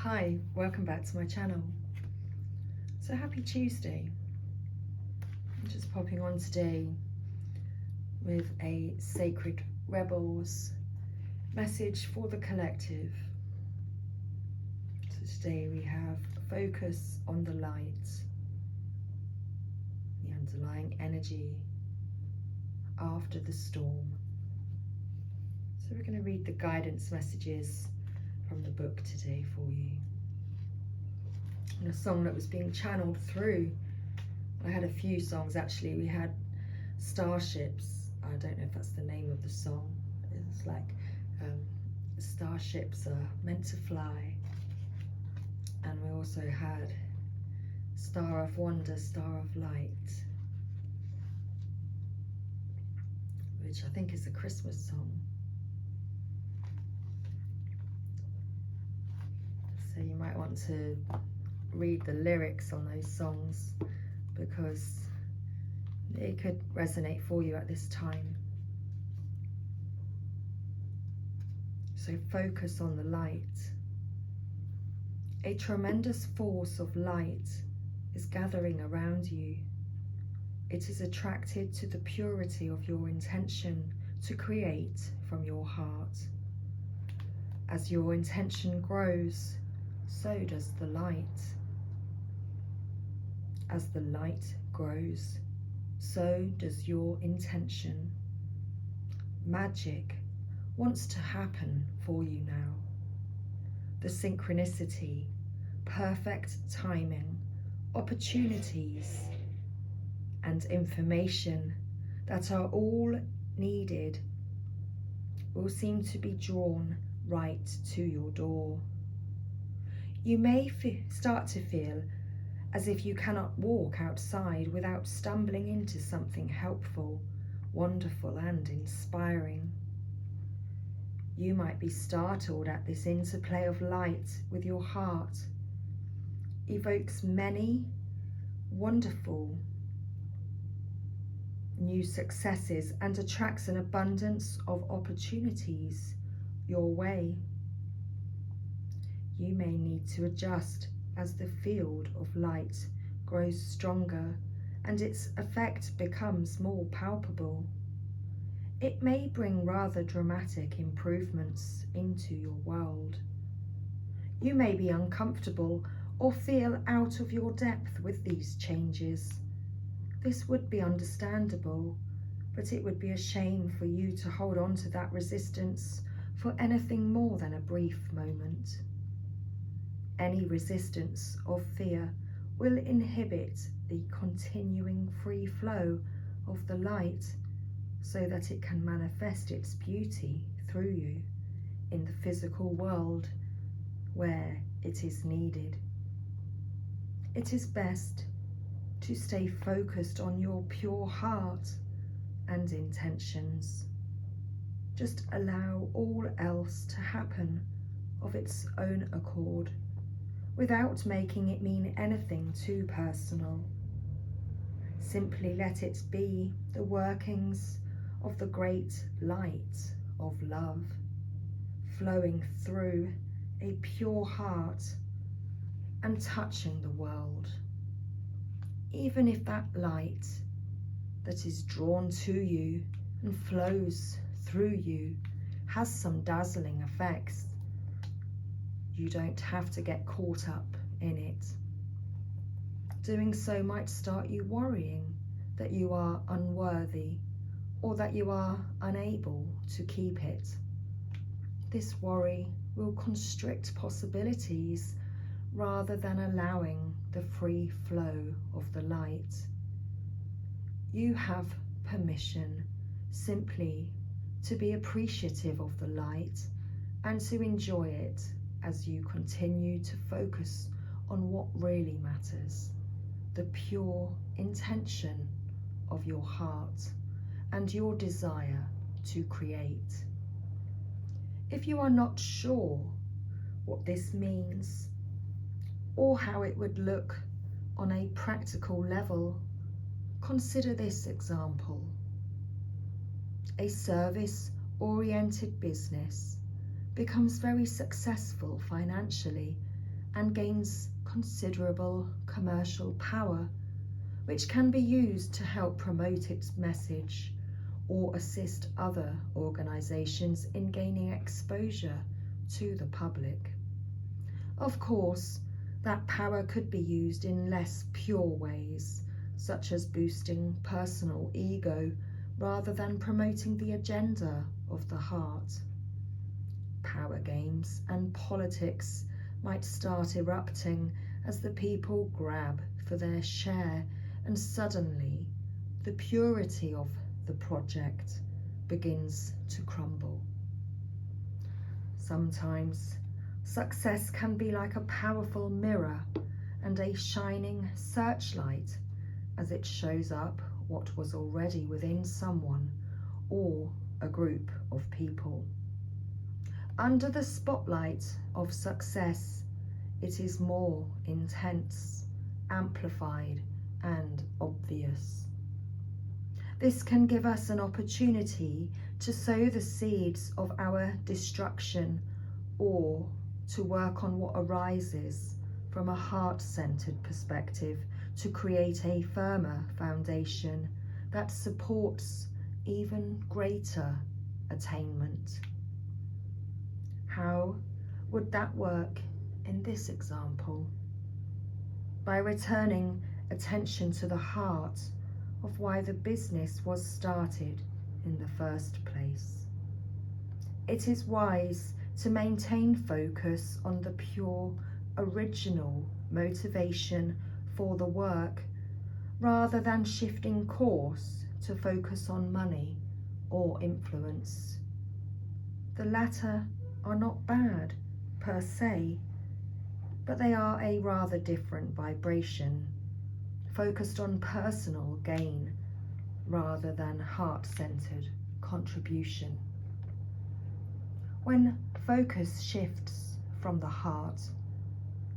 Hi, welcome back to my channel. So happy Tuesday. I'm just popping on today with a Sacred Rebels message for the collective. So today we have focus on the light, the underlying energy after the storm. So we're going to read the guidance messages from the book today for you. And a song that was being channeled through, I had a few songs actually. We had Starships, I don't know if that's the name of the song. It's like starships are meant to fly. And we also had Star of Wonder, Star of Light, which I think is a Christmas song. So you might want to read the lyrics on those songs because it could resonate for you at this time. So focus on the light. A tremendous force of light is gathering around you. It is attracted to the purity of your intention to create from your heart. As your intention grows, so does the light. As the light grows, so does your intention. Magic wants to happen for you now. The synchronicity, perfect timing, opportunities, and information that are all needed will seem to be drawn right to your door. You may start to feel as if you cannot walk outside without stumbling into something helpful, wonderful, and inspiring. You might be startled at this interplay of light with your heart. Evokes many wonderful new successes and attracts an abundance of opportunities your way. You may need to adjust as the field of light grows stronger and its effect becomes more palpable. It may bring rather dramatic improvements into your world. You may be uncomfortable or feel out of your depth with these changes. This would be understandable, but it would be a shame for you to hold on to that resistance for anything more than a brief moment. Any resistance or fear will inhibit the continuing free flow of the light so that it can manifest its beauty through you in the physical world where it is needed. It is best to stay focused on your pure heart and intentions. Just allow all else to happen of its own accord, without making it mean anything too personal. Simply let it be the workings of the great light of love, flowing through a pure heart and touching the world. Even if that light that is drawn to you and flows through you has some dazzling effects, you don't have to get caught up in it. Doing so might start you worrying that you are unworthy or that you are unable to keep it. This worry will constrict possibilities rather than allowing the free flow of the light. You have permission simply to be appreciative of the light and to enjoy it as you continue to focus on what really matters, the pure intention of your heart and your desire to create. If you are not sure what this means or how it would look on a practical level, consider this example. A service-oriented business becomes very successful financially and gains considerable commercial power, which can be used to help promote its message or assist other organisations in gaining exposure to the public. Of course, that power could be used in less pure ways, such as boosting personal ego rather than promoting the agenda of the heart. Power games and politics might start erupting as the people grab for their share, and suddenly the purity of the project begins to crumble. Sometimes success can be like a powerful mirror and a shining searchlight as it shows up what was already within someone or a group of people. Under the spotlight of success, it is more intense, amplified, and obvious. This can give us an opportunity to sow the seeds of our destruction or to work on what arises from a heart-centered perspective to create a firmer foundation that supports even greater attainment. How would that work in this example? By returning attention to the heart of why the business was started in the first place. It is wise to maintain focus on the pure, original motivation for the work, rather than shifting course to focus on money or influence. The latter are not bad per se, but they are a rather different vibration, focused on personal gain rather than heart-centered contribution. When focus shifts from the heart,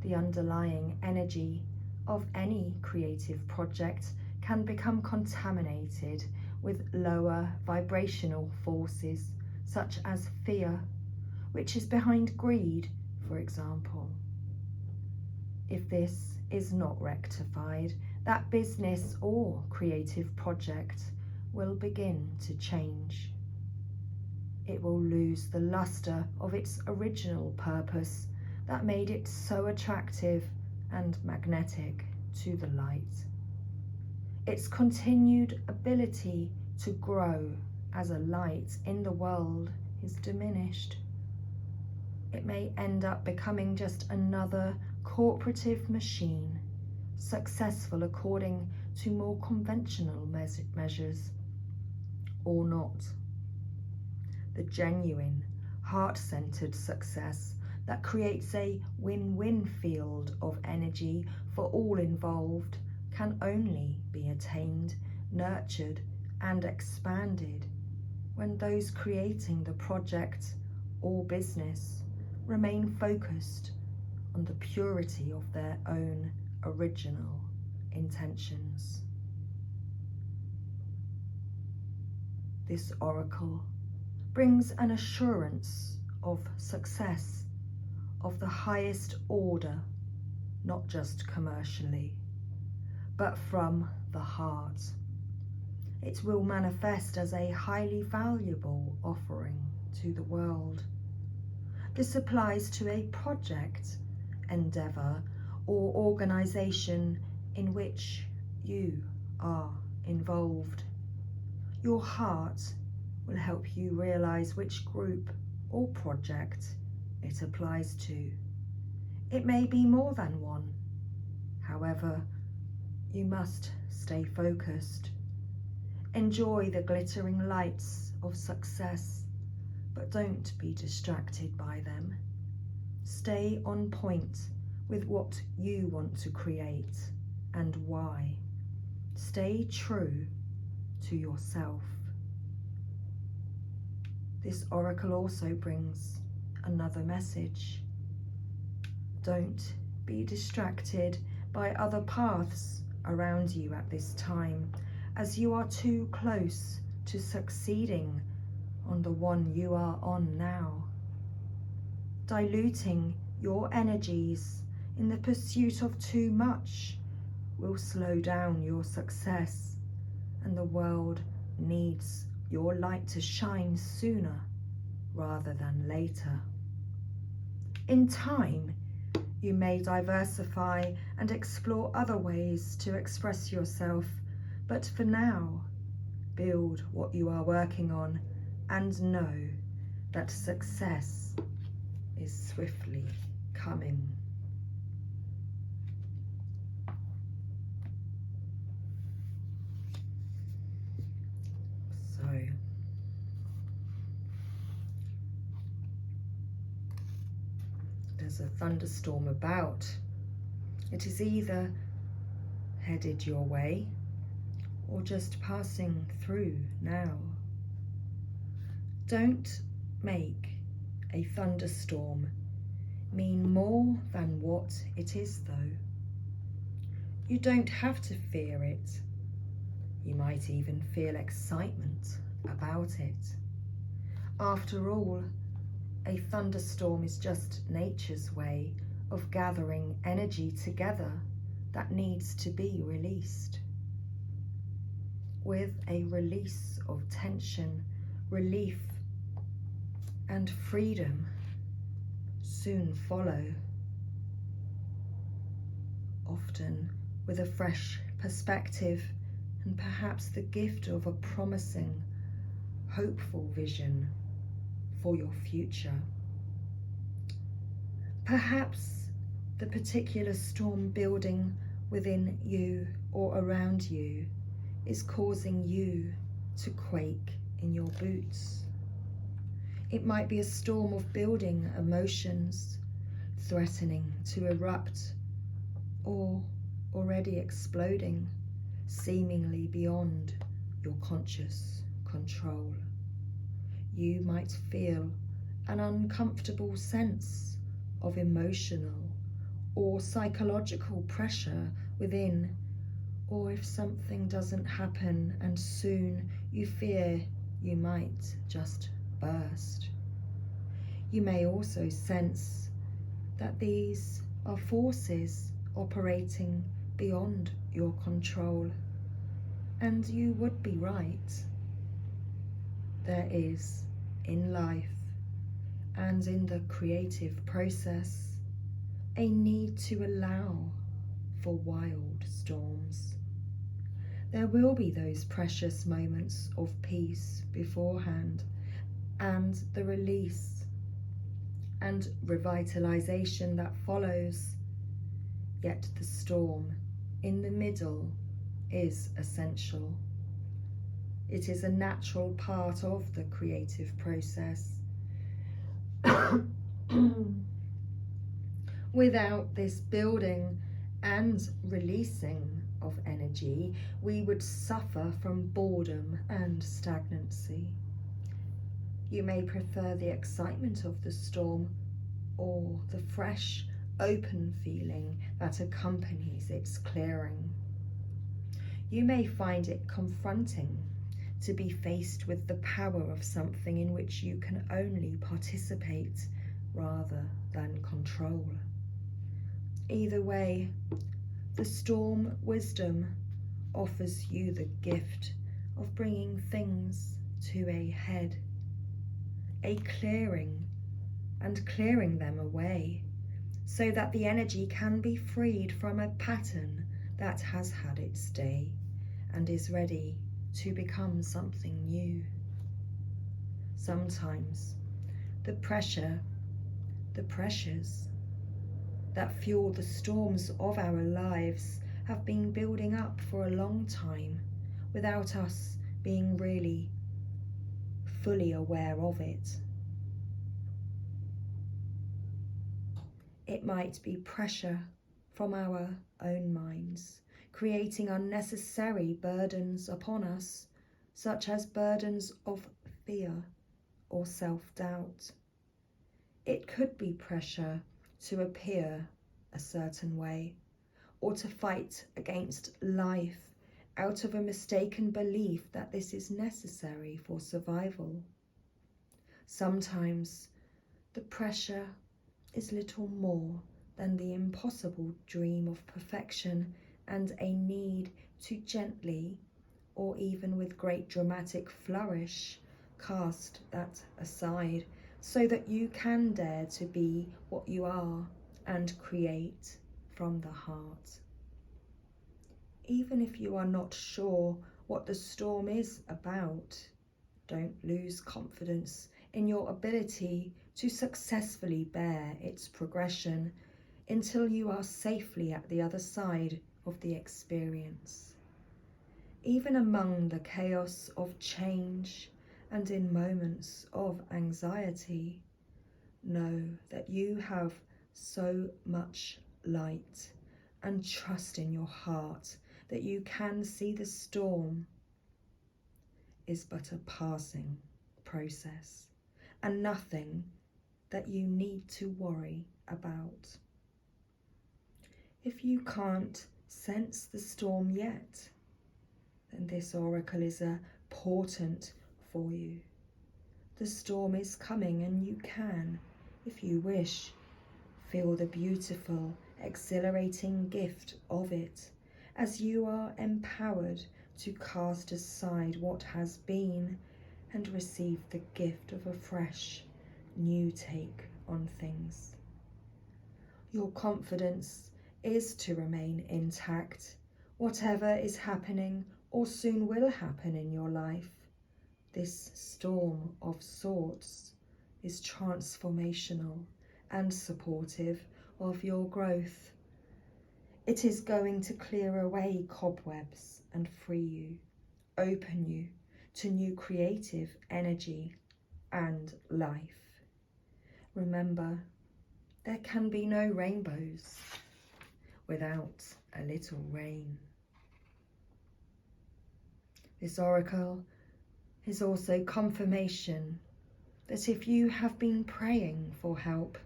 the underlying energy of any creative project can become contaminated with lower vibrational forces such as fear, which is behind greed, for example. If this is not rectified, that business or creative project will begin to change. It will lose the luster of its original purpose that made it so attractive and magnetic to the light. Its continued ability to grow as a light in the world is diminished. It may end up becoming just another corporative machine, successful according to more conventional measures, or not. The genuine, heart-centered success that creates a win-win field of energy for all involved can only be attained, nurtured, and expanded when those creating the project or business remain focused on the purity of their own original intentions. This oracle brings an assurance of success of the highest order, not just commercially, but from the heart. It will manifest as a highly valuable offering to the world. This applies to a project, endeavour, or organisation in which you are involved. Your heart will help you realise which group or project it applies to. It may be more than one. However, you must stay focused. Enjoy the glittering lights of success, but don't be distracted by them. Stay on point with what you want to create and why. Stay true to yourself. This oracle also brings another message. Don't be distracted by other paths around you at this time, as you are too close to succeeding on the one you are on now. Diluting your energies in the pursuit of too much will slow down your success, and the world needs your light to shine sooner rather than later. In time, you may diversify and explore other ways to express yourself, but for now, build what you are working on and know that success is swiftly coming. So, there's a thunderstorm about. It is either headed your way or just passing through now. Don't make a thunderstorm mean more than what it is, though. You don't have to fear it. You might even feel excitement about it. After all, a thunderstorm is just nature's way of gathering energy together that needs to be released. With a release of tension, relief, and freedom soon follow, often with a fresh perspective and perhaps the gift of a promising, hopeful vision for your future. Perhaps the particular storm building within you or around you is causing you to quake in your boots. It might be a storm of building emotions, threatening to erupt or already exploding, seemingly beyond your conscious control. You might feel an uncomfortable sense of emotional or psychological pressure within, or if something doesn't happen and soon you fear you might just burst. You may also sense that these are forces operating beyond your control, and you would be right. There is, in life and in the creative process, a need to allow for wild storms. There will be those precious moments of peace beforehand, and the release and revitalization that follows. Yet the storm in the middle is essential. It is a natural part of the creative process. Without this building and releasing of energy, we would suffer from boredom and stagnancy. You may prefer the excitement of the storm or the fresh, open feeling that accompanies its clearing. You may find it confronting to be faced with the power of something in which you can only participate rather than control. Either way, the storm wisdom offers you the gift of bringing things to a head, a clearing, and clearing them away, so that the energy can be freed from a pattern that has had its day and is ready to become something new. Sometimes the pressures that fuel the storms of our lives have been building up for a long time without us being really fully aware of it. It might be pressure from our own minds, creating unnecessary burdens upon us, such as burdens of fear or self-doubt. It could be pressure to appear a certain way, or to fight against life out of a mistaken belief that this is necessary for survival. Sometimes the pressure is little more than the impossible dream of perfection and a need to gently, or even with great dramatic flourish, cast that aside, so that you can dare to be what you are and create from the heart. Even if you are not sure what the storm is about, don't lose confidence in your ability to successfully bear its progression until you are safely at the other side of the experience. Even among the chaos of change and in moments of anxiety, know that you have so much light, and trust in your heart that you can see the storm is but a passing process and nothing that you need to worry about. If you can't sense the storm yet, then this oracle is a portent for you. The storm is coming, and you can, if you wish, feel the beautiful, exhilarating gift of it as you are empowered to cast aside what has been and receive the gift of a fresh, new take on things. Your confidence is to remain intact, whatever is happening or soon will happen in your life. This storm of sorts is transformational and supportive of your growth. It is going to clear away cobwebs and free you, open you to new creative energy and life. Remember, there can be no rainbows without a little rain. This oracle is also confirmation that if you have been praying for help,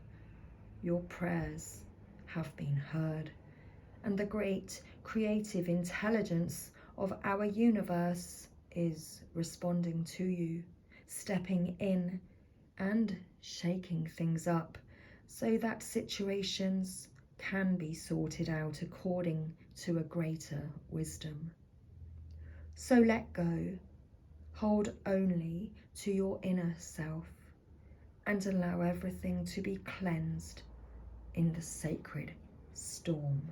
your prayers have been heard, and the great creative intelligence of our universe is responding to you, stepping in and shaking things up so that situations can be sorted out according to a greater wisdom. So let go, hold only to your inner self, and allow everything to be cleansed in the sacred storm.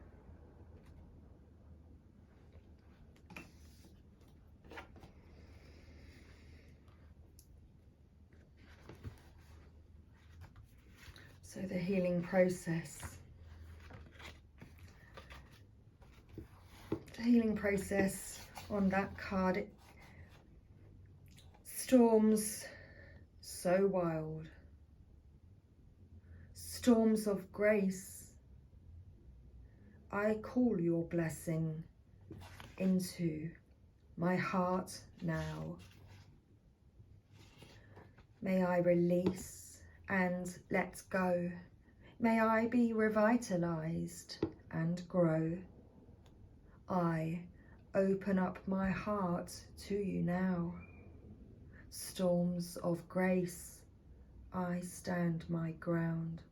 So the healing process. The healing process on that card. Storms so wild. Storms of grace. I call your blessing into my heart now. May I release and let go. May I be revitalized and grow. I open up my heart to you now. Storms of grace, I stand my ground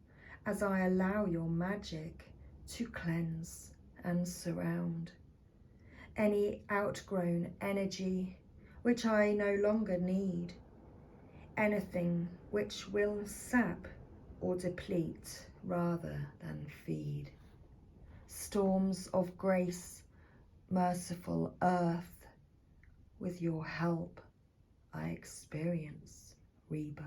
as I allow your magic to cleanse and surround any outgrown energy which I no longer need, anything which will sap or deplete rather than feed. Storms of grace, merciful earth, with your help I experience rebirth.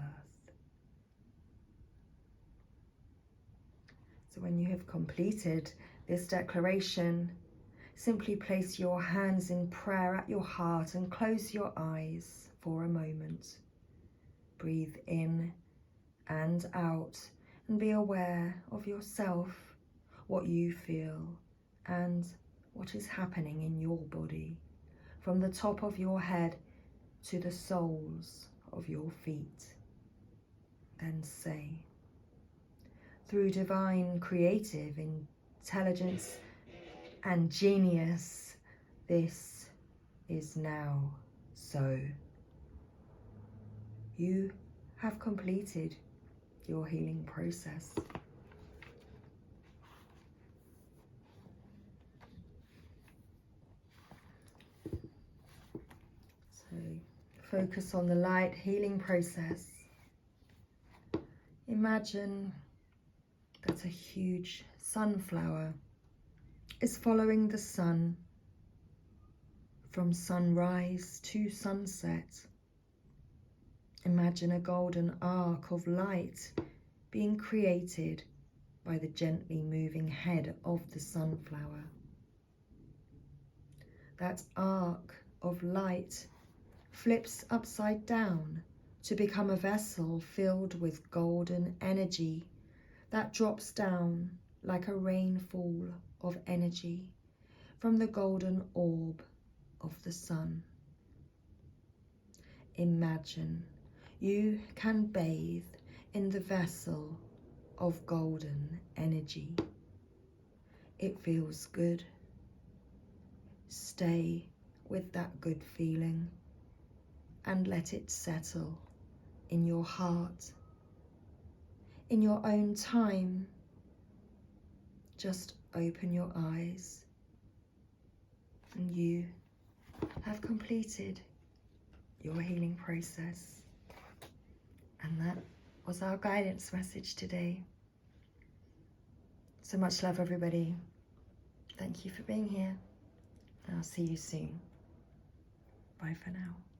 So when you have completed this declaration, simply place your hands in prayer at your heart and close your eyes for a moment. Breathe in and out and be aware of yourself, what you feel and what is happening in your body, from the top of your head to the soles of your feet. Then say, through divine creative intelligence and genius, this is now so. You have completed your healing process. focus on the light healing process. Imagine that a huge sunflower is following the sun from sunrise to sunset. Imagine a golden arc of light being created by the gently moving head of the sunflower. That arc of light flips upside down to become a vessel filled with golden energy that drops down like a rainfall of energy from the golden orb of the sun. Imagine you can bathe in the vessel of golden energy. It feels good. Stay with that good feeling and let it settle in your heart. In your own time, just open your eyes and you have completed your healing process. And that was our guidance message today. So much love, everybody. Thank you for being here. I'll see you soon. Bye for now.